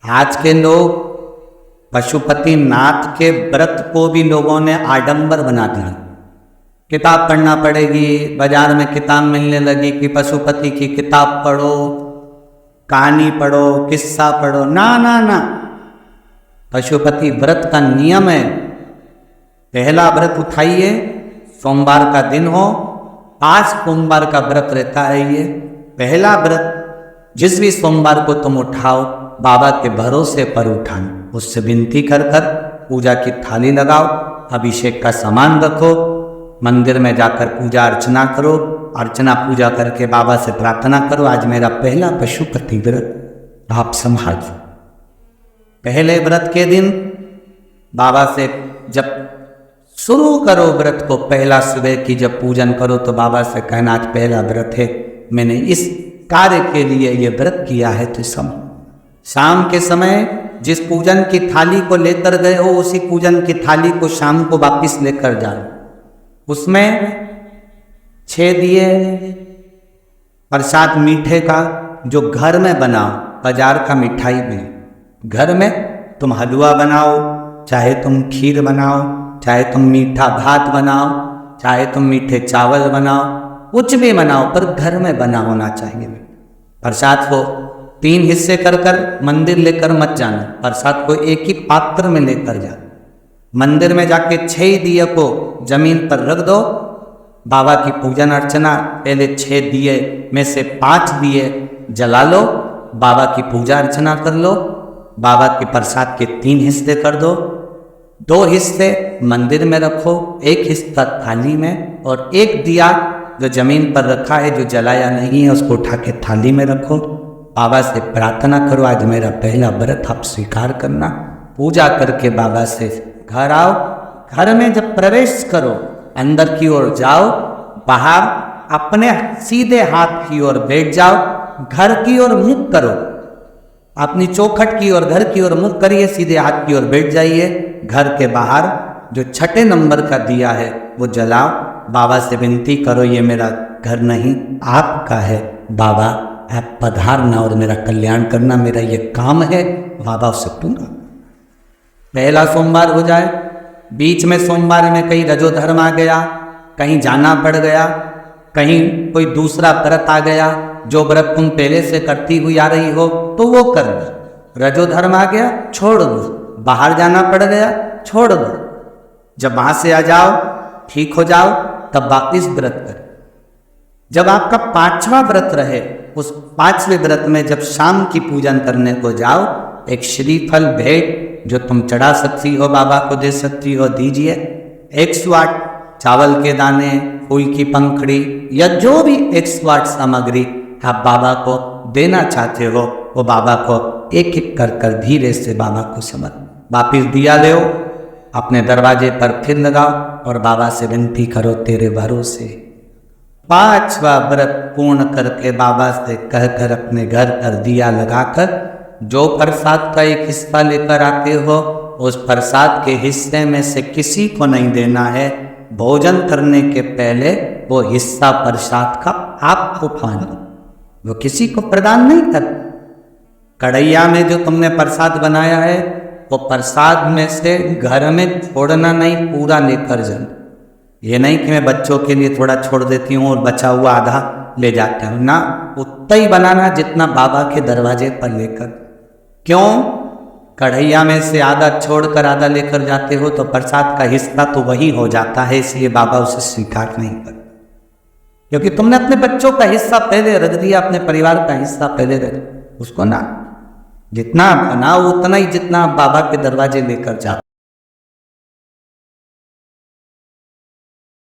आज के लोग पशुपति नाथ के व्रत को भी लोगों ने आडंबर बना दिया। किताब पढ़ना पड़ेगी, बाजार में किताब मिलने लगी कि पशुपति की किताब पढ़ो, कहानी पढ़ो, किस्सा पढ़ो। ना ना ना, पशुपति व्रत का नियम है। पहला व्रत उठाइए, सोमवार का दिन हो, 5 सोमवार का व्रत रहता है ये पहला व्रत। जिस भी सोमवार को तुम उठाओ, बाबा के भरोसे पर उठाना, उससे विनती कर कर पूजा की थाली लगाओ, अभिषेक का सामान रखो, मंदिर में जाकर पूजा अर्चना करो, अर्चना पूजा करके बाबा से प्रार्थना करो, आज मेरा पहला पशुपति व्रत आप संभालो। पहले व्रत के दिन बाबा से जब शुरू करो व्रत को, पहला सुबह की जब पूजन करो तो बाबा से कहना आज पहला व्रत है, मैंने इस कार्य के लिए ये व्रत किया है। तो शाम के समय जिस पूजन की थाली को लेकर गए हो, उसी पूजन की थाली को शाम को वापस लेकर जाओ। उसमें 6 दिए प्रसाद मीठे का जो घर में बनाओ, बाजार का मिठाई में, घर में तुम हलवा बनाओ, चाहे तुम खीर बनाओ, चाहे तुम मीठा भात बनाओ, चाहे तुम मीठे चावल बनाओ, कुछ भी बनाओ, पर घर में बना होना चाहिए। प्रसाद को 3 हिस्से कर कर मंदिर लेकर मत जाना, प्रसाद को एक ही पात्र में लेकर जाना। मंदिर में जाके 6 दिए को जमीन पर रख दो, बाबा की पूजन अर्चना, पहले 6 दिए में से 5 दिए जला लो, बाबा की पूजा अर्चना कर लो, बाबा के प्रसाद के 3 हिस्से कर दो, 2 हिस्से मंदिर में रखो, 1 हिस्सा थाली में, और 1 दिया जो जमीन पर रखा है, जो जलाया नहीं है, उसको उठा के थाली में रखो। बाबा से प्रार्थना करो आज मेरा पहला व्रत आप स्वीकार करना। पूजा करके बाबा से घर आओ, घर में जब प्रवेश करो, अंदर की ओर जाओ, बाहर अपने सीधे हाथ की ओर बैठ जाओ, घर की ओर मुख करो, अपनी चौखट की ओर, घर की ओर मुख करिए, सीधे हाथ की ओर बैठ जाइए। घर के बाहर जो 6 नंबर का दिया है वो जलाओ, बाबा से विनती करो ये मेरा घर नहीं आपका है, बाबा आप पधारना और मेरा कल्याण करना, मेरा ये काम है, बाबा उसे पूरा। पहला सोमवार हो जाए, बीच में सोमवार में कहीं रजोधर्म आ गया, कहीं जाना पड़ गया, कहीं कोई दूसरा व्रत आ गया, जो व्रत तुम पहले से करती हुई आ रही हो तो वो कर दो। रजोधर्म आ गया, छोड़ दो, बाहर जाना पड़ गया, छोड़ दो। जब वहां से आ जाओ, ठीक हो जाओ, तब वापिस व्रत कर। जब आपका 5वां व्रत रहे, उस 5वें व्रत में जब शाम की पूजन करने को जाओ, एक श्रीफल भेंट जो तुम चढ़ा सकती हो, बाबा को दे सकती हो, दीजिए। 108 चावल के दाने, फूल की पंखड़ी, या जो भी 108 सामग्री आप बाबा को देना चाहते हो, वो बाबा को एक एक कर कर धीरे से बाबा को समर्पित। वापिस दिया ले, अपने दरवाजे पर फिर लगाओ और बाबा से विनती करो तेरे भरोसे। 5वां व्रत पूर्ण करके बाबा से कहकर अपने घर पर दिया लगाकर जो प्रसाद का एक हिस्सा लेकर आते हो, उस प्रसाद के हिस्से में से किसी को नहीं देना है। भोजन करने के पहले वो हिस्सा प्रसाद का आपको खाना, वो किसी को प्रदान नहीं कर। कढ़ैया में जो तुमने प्रसाद बनाया है, वो प्रसाद में से घर में छोड़ना नहीं, पूरा लेकर जाना। ये नहीं कि मैं बच्चों के लिए थोड़ा छोड़ देती हूँ और बचा हुआ आधा ले जाता हूँ, ना, उतना ही बनाना जितना बाबा के दरवाजे पर लेकर। क्यों? कढ़ैया में से आधा छोड़कर आधा लेकर जाते हो तो प्रसाद का हिस्सा तो वही हो जाता है, इसलिए बाबा उसे स्वीकार नहीं कर, क्योंकि तुमने अपने बच्चों का हिस्सा पहले रख दिया, अपने परिवार का हिस्सा पहले रख, उसको ना, जितना बनाओ उतना ही जितना बाबा के दरवाजे लेकर जाओ।